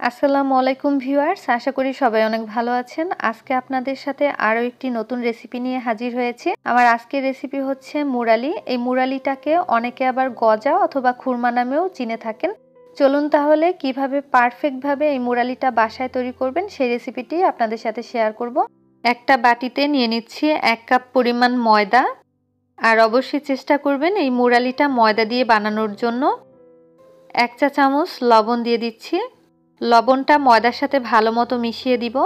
আসসালামু আলাইকুম ভিউয়ার্স, আশা করি সবাই অনেক ভালো আছেন। আজকে আপনাদের সাথে আরও একটি নতুন রেসিপি নিয়ে হাজির হয়েছি। আমার আজকের রেসিপি হচ্ছে মুরালি। এই মুরালিটাকে অনেকে আবার গজা অথবা খুরমা নামেও চিনে থাকেন। চলুন তাহলে কিভাবে পারফেক্টভাবে এই মুরালিটা বাসায় তৈরি করবেন সেই রেসিপিটি আপনাদের সাথে শেয়ার করব। একটা বাটিতে নিয়ে নিচ্ছি 1 কাপ পরিমাণ ময়দা। আর অবশ্যই চেষ্টা করবেন এই মুরালিটা ময়দা দিয়ে বানানোর জন্য। 1 চা চামচ লবণ দিয়ে দিচ্ছি। লবণটা ময়দার সাথে ভালো মতো মিশিয়ে দিব।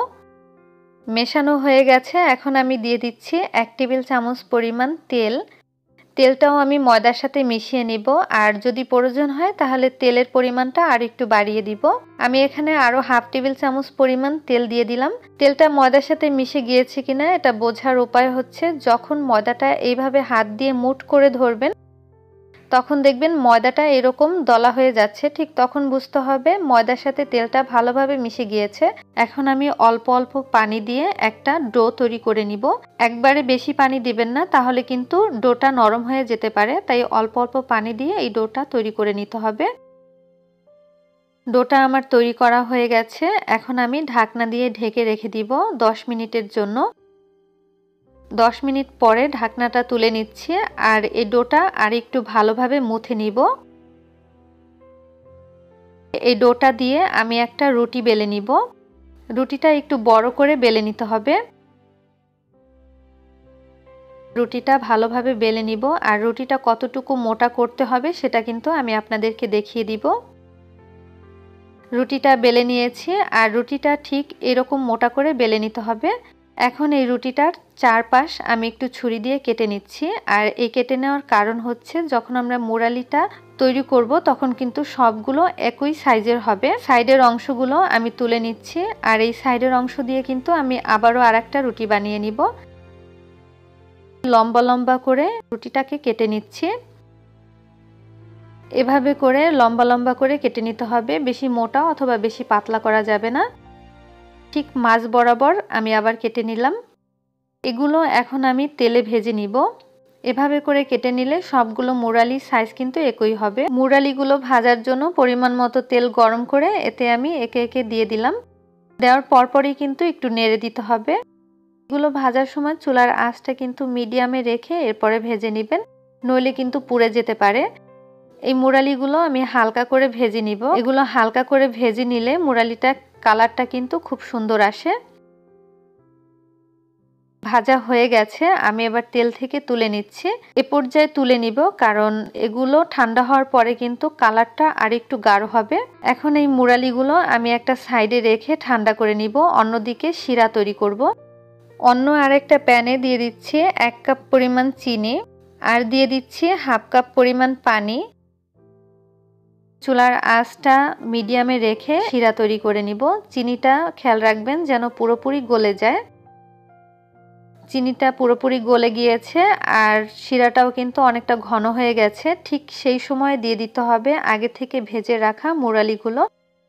মেশানো হয়ে গেছে। এখন আমি দিয়ে দিচ্ছি 1 টেবিল চামচ পরিমাণ তেল। তেলটাও আমি ময়দার সাথে মিশিয়ে নিব। আর যদি প্রয়োজন হয় তাহলে তেলের পরিমাণটা আর একটু বাড়িয়ে দিব। আমি এখানে আরও হাফ টেবিল চামচ পরিমাণ তেল দিয়ে দিলাম। তেলটা ময়দার সাথে মিশে গিয়েছে কিনা এটা বোঝার উপায় হচ্ছে যখন ময়দাটা এইভাবে হাত দিয়ে মুঠ করে ধরবেন তখন দেখবেন ময়দাটা এরকম দলা হয়ে যাচ্ছে, ঠিক তখন বুঝতে হবে ময়দার সাথে তেলটা ভালোভাবে মিশে গিয়েছে। এখন আমি অল্প অল্প পানি দিয়ে একটা ডো তৈরি করে নিব। একবারে বেশি পানি দিবেন না, তাহলে কিন্তু ডোটা নরম হয়ে যেতে পারে। তাই অল্প অল্প পানি দিয়ে এই ডোটা তৈরি করে নিতে হবে। ডোটা আমার তৈরি করা হয়ে গেছে। এখন আমি ঢাকনা দিয়ে ঢেকে রেখে দিব 10 মিনিটের জন্য। 10 মিনিট পরে ঢাকনাটা তুলে নিচ্ছি আর এই ডোটা আর একটু ভালোভাবে মুথে নিব। এই ডোটা দিয়ে আমি একটা রুটি বেলে নিব। রুটিটা একটু বড় করে বেলে নিতে হবে। রুটিটা ভালোভাবে বেলে নিব আর রুটিটা কতটুকু মোটা করতে হবে সেটা কিন্তু আমি আপনাদেরকে দেখিয়ে দিব। রুটিটা বেলে নিয়েছি আর রুটিটা ঠিক এরকম মোটা করে বেলে নিতে হবে। এখন এই রুটিটার চারপাশ আমি একটু ছুরি দিয়ে কেটে নিচ্ছি। আর এই কেটে নেওয়ার কারণ হচ্ছে যখন আমরা মুরালিটা তৈরি করব তখন কিন্তু সবগুলো একই সাইজের হবে। সাইডের অংশগুলো আমি তুলে নিচ্ছি আর এই সাইডের অংশ দিয়ে কিন্তু আমি আবারও আরেকটা রুটি বানিয়ে নিব। লম্বা লম্বা করে রুটিটাকে কেটে নিচ্ছি। এভাবে করে লম্বা লম্বা করে কেটে নিতে হবে। বেশি মোটা অথবা বেশি পাতলা করা যাবে না। ঠিক মাঝ বরাবর আমি আবার কেটে নিলাম। এগুলো এখন আমি তেলে ভেজে নিব। এভাবে করে কেটে নিলে সবগুলো মুরালি সাইজ কিন্তু একই হবে। মুরালিগুলো ভাজার জন্য পরিমাণ মতো তেল গরম করে এতে আমি একে একে দিয়ে দিলাম। দেওয়ার পরপরই কিন্তু একটু নেড়ে দিতে হবে। এগুলো ভাজার সময় চুলার আঁচটা কিন্তু মিডিয়ামে রেখে এরপরে ভেজে নেবেন, নইলে কিন্তু পুড়ে যেতে পারে। এই মুরালিগুলো আমি হালকা করে ভেজে নিব। এগুলো হালকা করে ভেজে নিলে মুরালিটা কালারটা কিন্তু খুব সুন্দর আসে। ভাজা হয়ে গেছে, আমি এবার তেল থেকে তুলে নিচ্ছি। এ পর্যায়ে তুলে নিব কারণ এগুলো ঠান্ডা হওয়ার পরে কিন্তু কালারটা আর একটু গাঢ় হবে। এখন এই মুরালিগুলো আমি একটা সাইডে রেখে ঠান্ডা করে নিব। অন্যদিকে শিরা তৈরি করব। অন্য আরেকটা প্যানে দিয়ে দিচ্ছি 1 কাপ পরিমাণ চিনি আর দিয়ে দিচ্ছি হাফ কাপ পরিমাণ পানি। চুলার আঁচটা মিডিয়ামে রেখে শিরা তৈরি করে নিব। চিনিটা খেয়াল রাখবেন যেন পুরোপুরি গলে যায়। চিনিটা পুরোপুরি গলে গিয়েছে আর শিরাটাও কিন্তু অনেকটা ঘন হয়ে গেছে। ঠিক সেই সময় দিয়ে দিতে হবে আগে থেকে ভেজে রাখা মুরালিগুলো।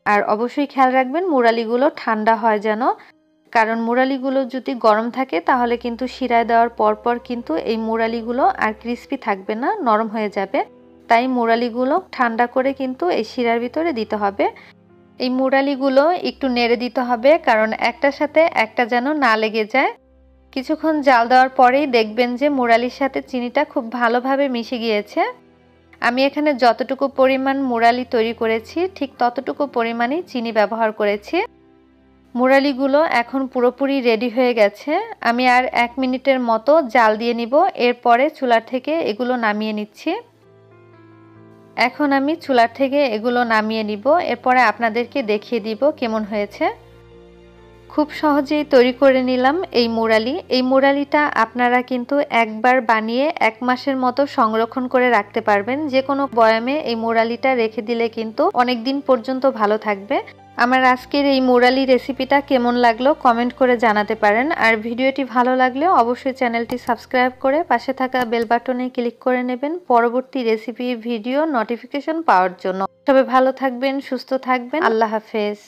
আর অবশ্যই খেয়াল রাখবেন মুরালিগুলো ঠান্ডা হয় যেন, কারণ মুরালিগুলো যদি গরম থাকে তাহলে কিন্তু শিরায় দেওয়ার পরপর কিন্তু এই মুরালিগুলো আর ক্রিস্পি থাকবে না, নরম হয়ে যাবে। তাই মুরালিগুলো ঠান্ডা করে কিন্তু এই শিরার ভিতরে দিতে হবে। এই মুরালিগুলো একটু নেড়ে দিতে হবে কারণ একটার সাথে একটা যেন না লেগে যায়। কিছুক্ষণ জাল দেওয়ার পরেই দেখবেন যে মুরালির সাথে চিনিটা খুব ভালোভাবে মিশে গিয়েছে। আমি এখানে যতটুকু পরিমাণ মুরালি তৈরি করেছি ঠিক ততটুকু পরিমাণই চিনি ব্যবহার করেছি। মুরালিগুলো এখন পুরোপুরি রেডি হয়ে গেছে। আমি আর 1 মিনিটের মতো জাল দিয়ে নিব। এরপরে চুলার থেকে এগুলো নামিয়ে নিচ্ছি। এখন আমি চুলার থেকে এগুলো নামিয়ে নিব। এরপরে আপনাদেরকে দেখিয়ে দিব কেমন হয়েছে। খুব সহজেই তৈরি করে নিলাম এই মুরালি। এই মুরালিটা আপনারা কিন্তু একবার বানিয়ে 1 মাসের মতো সংরক্ষণ করে রাখতে পারবেন। যে কোনো বয়ামে এই মুরালিটা রেখে দিলে কিন্তু অনেক দিন পর্যন্ত ভালো থাকবে। আমার আজকের এই মুরালি রেসিপিটা কেমন লাগলো কমেন্ট করে জানাতে পারেন। আর ভিডিওটি ভালো লাগলে অবশ্যই চ্যানেলটি সাবস্ক্রাইব করে পাশে থাকা বেল বাটনে ক্লিক করে নেবেন পরবর্তী রেসিপি ভিডিও নোটিফিকেশন পাওয়ার জন্য। সবাই ভালো থাকবেন, সুস্থ থাকবেন। আল্লাহ হাফেজ।